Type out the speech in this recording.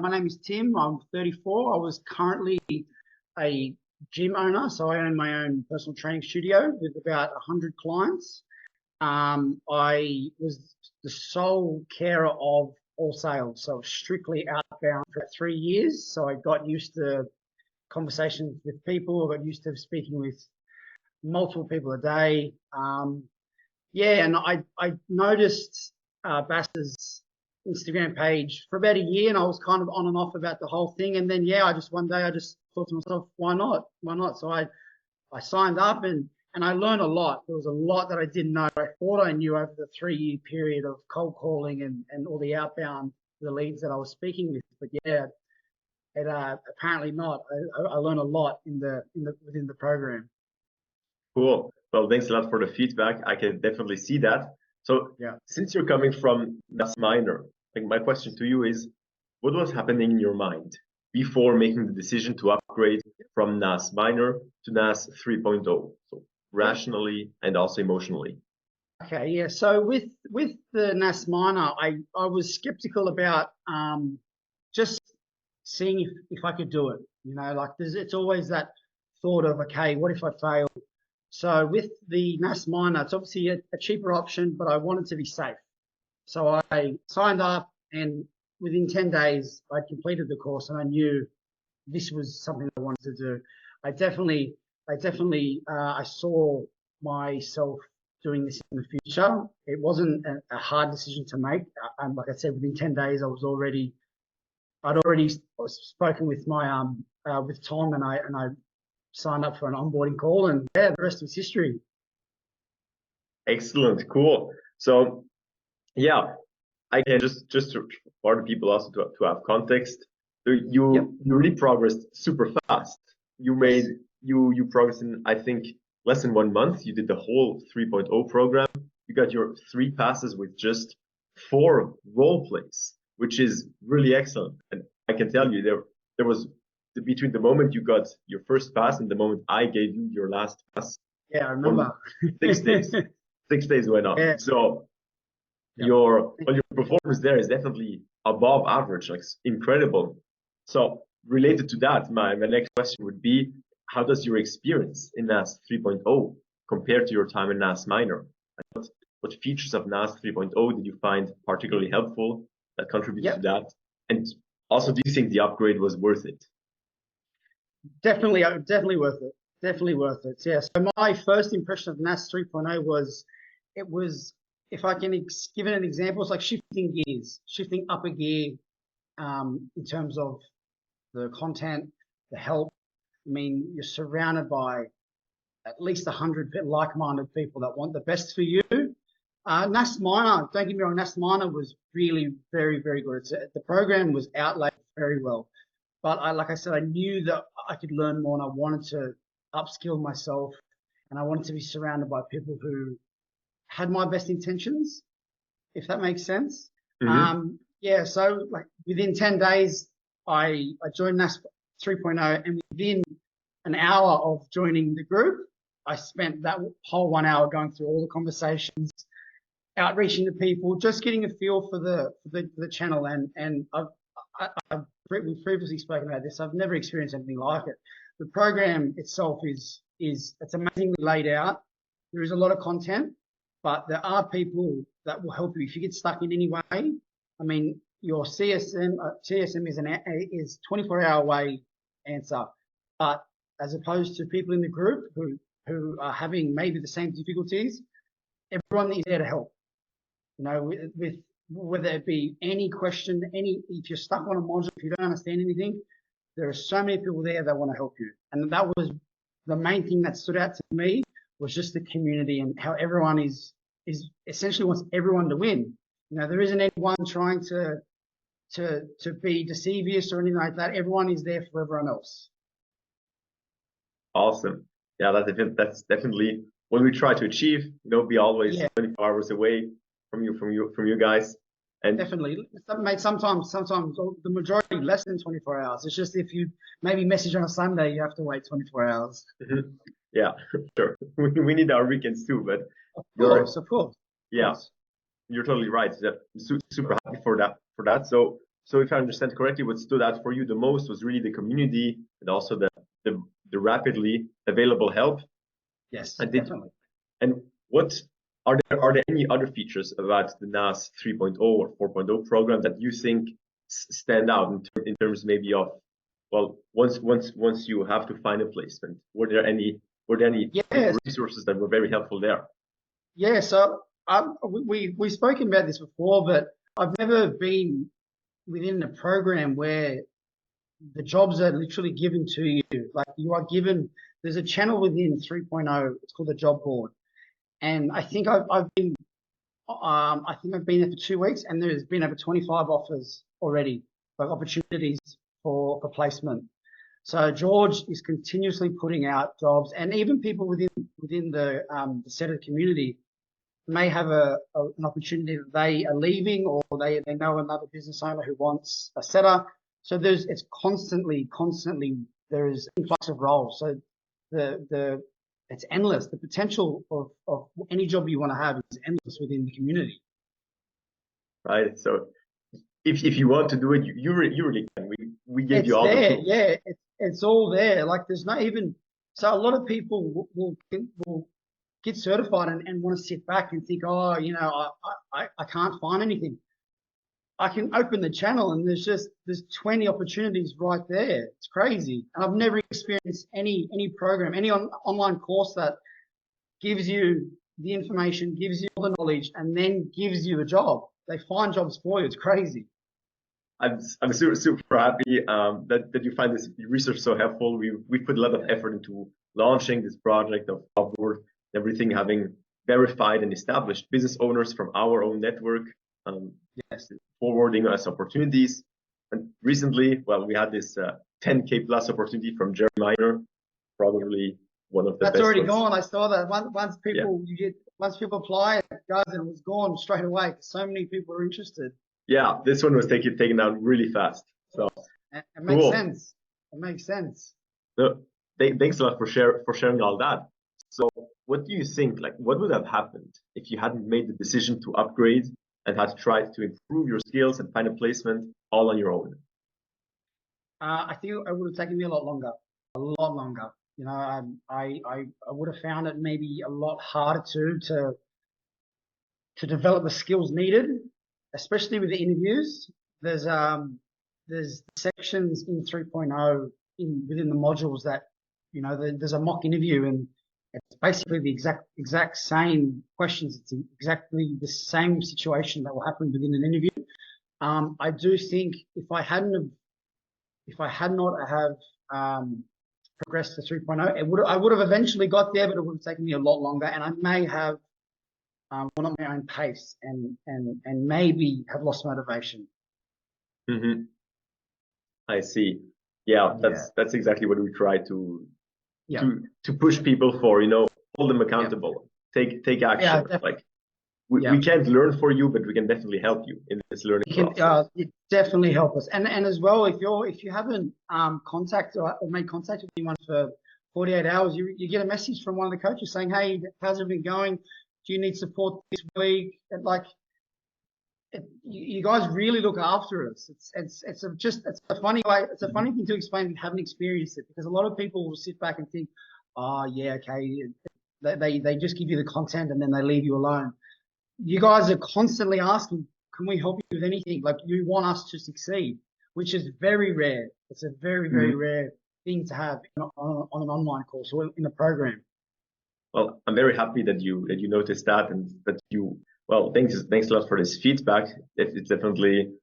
My name is Tim. I'm 34. I was currently a gym owner, so I own my own personal training studio with about 100 clients. I was the sole carer of all sales, so strictly outbound for 3 years. So I got used to conversations with people. I got used to speaking with multiple people a day. And I noticed Bass's Instagram page for about a year, and I was kind of on and off about the whole thing. And then, one day I just thought to myself, why not? Why not? So I signed up and I learned a lot. There was a lot that I didn't know. I thought I knew over the 3-year period of cold calling and all the outbound, the leads that I was speaking with. But apparently not. I learned a lot within the program. Cool. Well, thanks a lot for the feedback. I can definitely see that. So since you're coming from NAS Minor, my question to you is, what was happening in your mind before making the decision to upgrade from NAS Minor to NAS 3.0? So rationally and also emotionally. Okay, yeah. So with the NAS Minor, I was skeptical about just seeing if I could do it. It's always that thought of, okay, what if I fail? So with the NAS Minor, it's obviously a cheaper option, but I wanted to be safe. So I signed up, and within 10 days, I completed the course, and I knew this was something I wanted to do. I definitely I saw myself doing this in the future. It wasn't a hard decision to make. Like I said, within 10 days, I'd already spoken with my with Tom, and I signed up for an onboarding call, and the rest was history. Excellent, cool. So I can just for the people also to have context. So you really progressed super fast. You progressed in, I think, less than 1 month. You did the whole 3.0 program. You got your 3 passes with just 4 role plays, which is really excellent. And I can tell you there was between the moment you got your first pass and the moment I gave you your last pass. Yeah, I remember. 6 days. 6 days went on. Yeah. So your performance there is definitely above average, like incredible. So related to that, my next question would be, how does your experience in NAS 3.0 compare to your time in NAS Minor? What features of NAS 3.0 did you find particularly helpful that contributed to that? And also, do you think the upgrade was worth it? Definitely worth it. Definitely worth it. Yeah. So my first impression of NAS 3.0 was, if I can give it an example, it's like shifting gears, shifting up a gear in terms of the content, the help. I mean, you're surrounded by at least 100 like-minded people that want the best for you. NAS Minor, don't get me wrong, NAS Minor was really very, very good. The program was outlaid very well. But like I said, I knew that I could learn more, and I wanted to upskill myself, and I wanted to be surrounded by people who had my best intentions, if that makes sense. Mm-hmm. So like within 10 days, I joined NAS 3.0, and within an hour of joining the group, I spent that whole 1 hour going through all the conversations, outreaching to people, just getting a feel for the channel. And we've previously spoken about this. I've never experienced anything like it. The program itself it's amazingly laid out. There is a lot of content, but there are people that will help you if you get stuck in any way. I mean, your CSM is 24-hour way answer, but as opposed to people in the group who are having maybe the same difficulties, everyone is there to help. With whether it be any question, if you're stuck on a module, if you don't understand anything, there are so many people there that want to help you. And that was the main thing that stood out to me, was just the community and how everyone is essentially wants everyone to win. There isn't anyone trying to be deceivious or anything like that. Everyone is there for everyone else. Awesome. Yeah, that's definitely what we try to achieve. Be always 24 hours away from you guys. And definitely, mate. Sometimes the majority less than 24 hours. It's just if you maybe message on a Sunday, you have to wait 24 hours. Mm-hmm. Yeah, sure. We need our weekends too, but of course. Yeah, you're totally right. Super happy for that. So so if I understand correctly, what stood out for you the most was really the community and also the rapidly available help. Yes, And definitely. and what are there any other features about the NAS 3.0 or 4.0 program that you think stand out in terms maybe of, well, once you have to find a placement, were there any Yes. resources that were very helpful there? Yeah, so we've spoken about this before, but I've never been within a program where the jobs are literally given to you. Like you are given, there's a channel within 3.0, it's called the job board. And I think I've been there for 2 weeks, and there's been over 25 offers already, like opportunities for placement. So George is continuously putting out jobs, and even people within the setter community may have an opportunity that they are leaving, or they know another business owner who wants a setter. So it's constantly there is influx of roles. So it's endless. The potential of any job you want to have is endless within the community. Right. So if you want to do it, you really can. We give you all there, the tools. yeah. It's all there. Like there's not even, so a lot of people will get certified and want to sit back and think, oh, I can't find anything. I can open the channel and there's 20 opportunities right there. It's crazy. And I've never experienced any program, any online course that gives you the information, gives you all the knowledge, and then gives you a job. They find jobs for you. It's crazy. I'm super happy that you find this research so helpful. We put a lot of effort into launching this project of Upward, everything having verified and established business owners from our own network, yes, forwarding us opportunities. And recently, well, we had this 10K plus opportunity from Jerry Miner, probably one of the That's best already ones. gone. I saw that. Once people apply, it goes and it was gone straight away. So many people are interested. Yeah, this one was taken down really fast. So it makes cool. sense. It makes sense. No, thanks a lot for sharing all that. So what do you think, like what would have happened if you hadn't made the decision to upgrade and had tried to improve your skills and find a placement all on your own? I think it would have taken me a lot longer. You know, I would have found it maybe a lot harder to develop the skills needed, especially with the interviews. There's sections in 3.0 within the modules that, there's a mock interview, and it's basically the exact same questions. It's exactly the same situation that will happen within an interview. I do think if I had not have progressed to 3.0, I would have eventually got there, but it would have taken me a lot longer, and I may have gone at my own pace and maybe have lost motivation. Mm-hmm. I see. Yeah, that's exactly what we try to push people for. Hold them accountable. Take action. Like we can't learn for you, but we can definitely help you in this learning process. It definitely help us. And as well, if you haven't contacted or made contact with anyone for 48 hours, you get a message from one of the coaches saying, "Hey, how's it been going? Do you need support this week?" And you guys really look after us. It's a funny way. It's a funny thing to explain if you haven't experienced it, because a lot of people will sit back and think, "Oh yeah, okay." They just give you the content and then they leave you alone. You guys are constantly asking, can we help you with anything? Like, you want us to succeed, which is very rare. It's a very, very rare thing to have on an online course or in a program. Well, I'm very happy that you noticed that, and that thanks a lot for this feedback. It's definitely